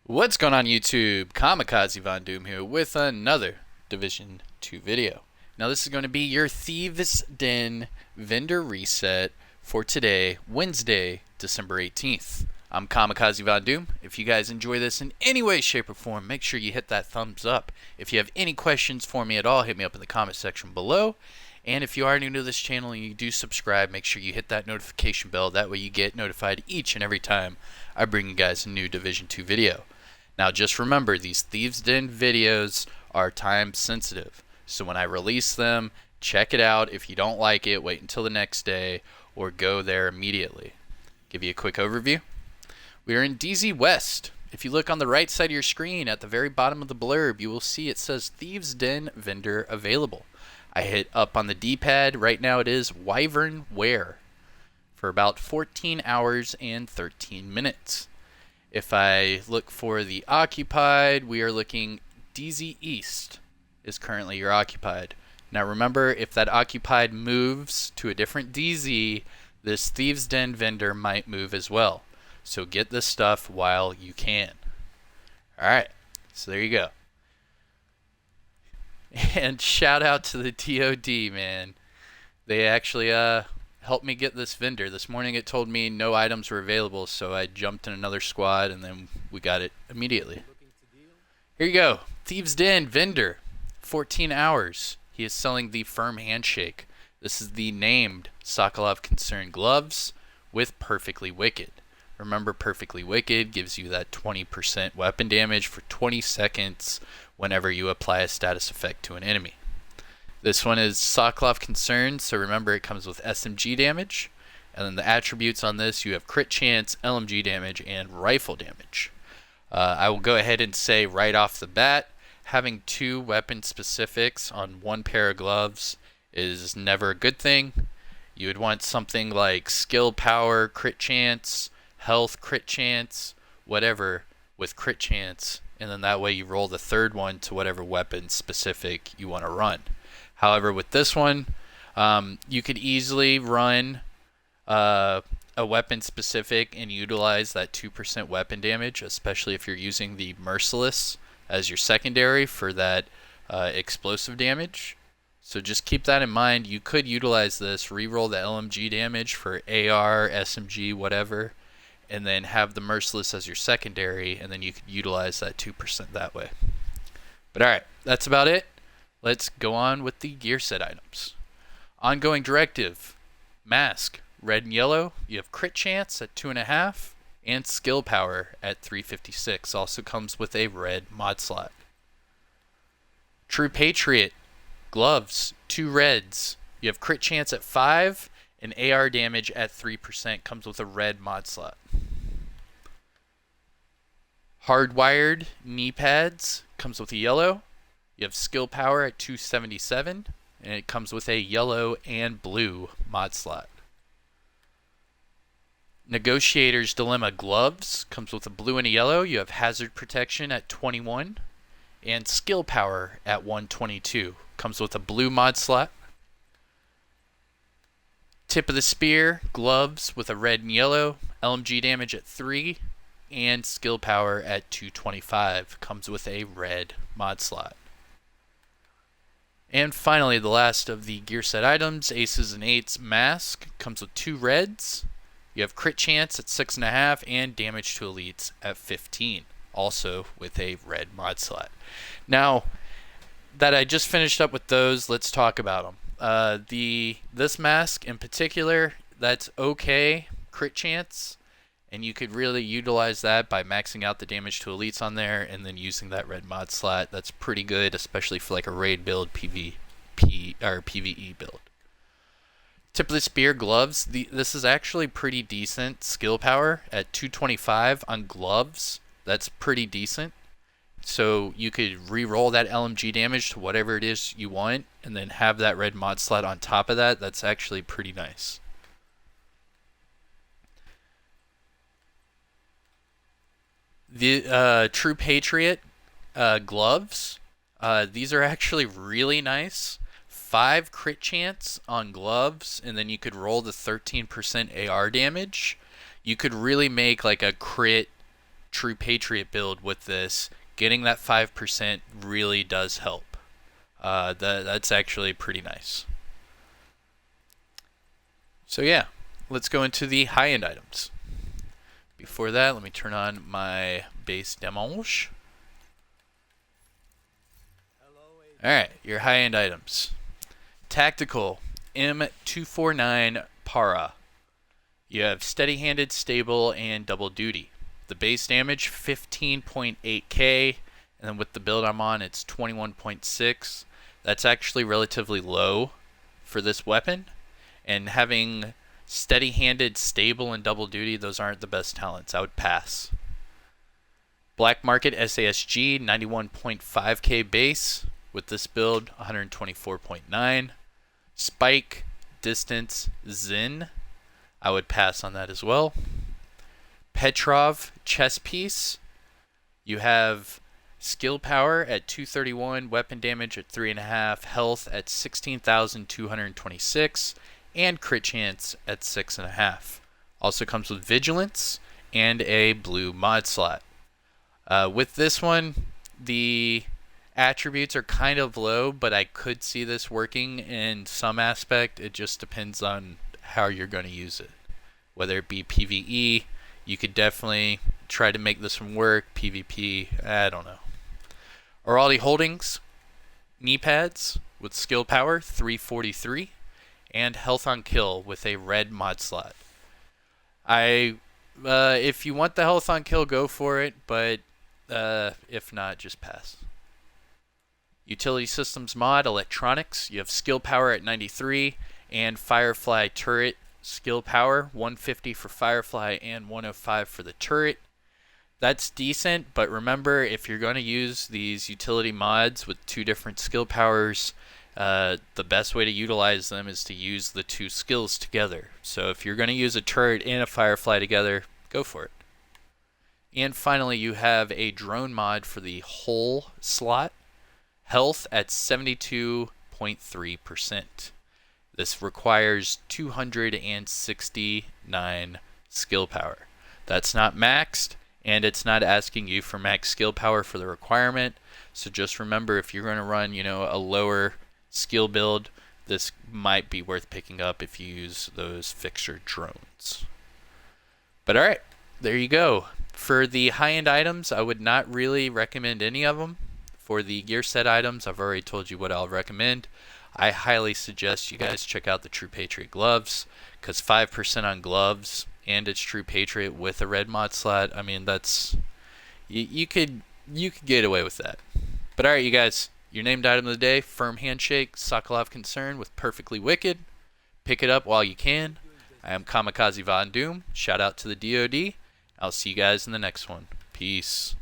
What's going on YouTube? Kamikazevondoom here with another Division 2 video. Now this is going to be your Thieves Den vendor reset for today, Wednesday, December 18th. I'm Kamikazevondoom. If you guys enjoy this in any way, shape, or form, make sure you hit that thumbs up. If you have any questions for me at all, hit me up in the comment section below. And if you are new to this channel and you do subscribe, make sure you hit that notification bell. That way you get notified each and every time I bring you guys a new Division 2 video. Now just remember, these Thieves Den videos are time sensitive. So when I release them, check it out. If you don't like it, wait until the next day or go there immediately. Give you a quick overview. We are in DZ West. If you look on the right side of your screen at the very bottom of the blurb, you will see it says Thieves Den vendor available. I hit up on the D-pad. Right now it is Wyvern Wear for about 14 hours and 13 minutes. If I look for the occupied, we are looking DZ East is currently your occupied. Now remember, if that occupied moves to a different DZ, this Thieves Den vendor might move as well. So get this stuff while you can. Alright, so there you go. And shout out to the DOD, man. They actually helped me get this vendor. This morning it told me no items were available, so I jumped in another squad and then we got it immediately. Here you go. Thieves Den vendor. 14 hours. He is selling the Firm Handshake. This is the named Sokolov Concern gloves with Perfectly Wicked. Remember, Perfectly Wicked gives you that 20% weapon damage for 20 seconds whenever you apply a status effect to an enemy. This one is Sokolov Concern, so remember it comes with SMG damage. And then the attributes on this, you have crit chance, LMG damage, and rifle damage. I will go ahead and say right off the bat, having two weapon specifics on one pair of gloves is never a good thing. You would want something like skill power, crit chance, health, crit chance, whatever with crit chance. And then that way you roll the third one to whatever weapon specific you want to run. However, with this one, you could easily run a weapon specific and utilize that 2% weapon damage, especially if you're using the Merciless as your secondary for that explosive damage. So just keep that in mind. You could utilize this, reroll the LMG damage for AR, SMG, whatever, and then have the Merciless as your secondary, and then you could utilize that 2% that way. But alright, that's about it. Let's go on with the gear set items. Ongoing directive. Mask, red and yellow. You have crit chance at 2.5 and skill power at 356. Also comes with a red mod slot. True Patriot, gloves, 2 reds. You have crit chance at 5 and AR damage at 3%. Comes with a red mod slot. Hardwired knee pads, comes with a yellow. You have skill power at 277, and it comes with a yellow and blue mod slot. Negotiator's Dilemma gloves, comes with a blue and a yellow. You have hazard protection at 21, and skill power at 122. Comes with a blue mod slot. Tip of the Spear gloves with a red and yellow. LMG damage at 3, and skill power at 225. Comes with a red mod slot. And finally, the last of the gear set items, Aces and Eights mask, comes with 2 reds. You have crit chance at 6.5 and damage to elites at 15, also with a red mod slot. Now that I just finished up with those, let's talk about them. This mask in particular, that's okay crit chance, and you could really utilize that by maxing out the damage to elites on there and then using that red mod slot. That's pretty good, especially for like a raid build, PvP or PvE build. Tip of the Spear gloves. This is actually pretty decent skill power at 225 on gloves. That's pretty decent. So you could re-roll that LMG damage to whatever it is you want and then have that red mod slot on top of that. That's actually pretty nice. The True Patriot gloves, these are actually really nice. 5 crit chance on gloves, and then you could roll the 13% AR damage. You could really make like a crit True Patriot build with this, getting that 5% really does help. That's actually pretty nice. So yeah, let's go into the high-end items. Before that, let me turn on my base demos. Alright, your high-end items. Tactical M249 Para. You have steady-handed, stable, and double duty. The base damage 15.8k, and then with the build I'm on, it's 21.6. That's actually relatively low for this weapon, and having steady-handed, stable, and double duty, those aren't the best talents. I would pass. Black Market SASG 91.5k base. With this build, 124.9. Spike, Distance, Zin. I would pass on that as well. Petrov, Chess Piece. You have skill power at 231, weapon damage at 3.5, health at 16,226, and crit chance at 6.5. Also comes with vigilance and a blue mod slot. With this one, the attributes are kind of low, but I could see this working in some aspect. It just depends on how you're going to use it. Whether it be PvE, you could definitely try to make this one work. PvP, I don't know. Oraldi Holdings, knee pads with skill power 343, and health on kill with a red mod slot. If you want the health on kill, go for it, but if not, just pass. Utility Systems mod, Electronics. You have skill power at 93 and Firefly turret skill power, 150 for Firefly and 105 for the turret. That's decent, but remember, if you're going to use these utility mods with two different skill powers, the best way to utilize them is to use the two skills together. So if you're going to use a turret and a Firefly together, go for it. And finally, you have a drone mod for the whole slot. Health at 72.3%. This requires 269 skill power. That's not maxed, and it's not asking you for max skill power for the requirement. So just remember, if you're going to run, a lower skill build, this might be worth picking up if you use those fixer drones. But alright, there you go. For the high-end items, I would not really recommend any of them. For the gear set items, I've already told you what I'll recommend. I highly suggest you guys check out the True Patriot gloves, because 5% on gloves, and it's True Patriot with a red mod slot. I mean, that's you could get away with that. But alright, you guys, your named item of the day: Firm Handshake, Sokolov Concern with Perfectly Wicked. Pick it up while you can. I am Kamikazevondoom. Shout out to the DoD. I'll see you guys in the next one. Peace.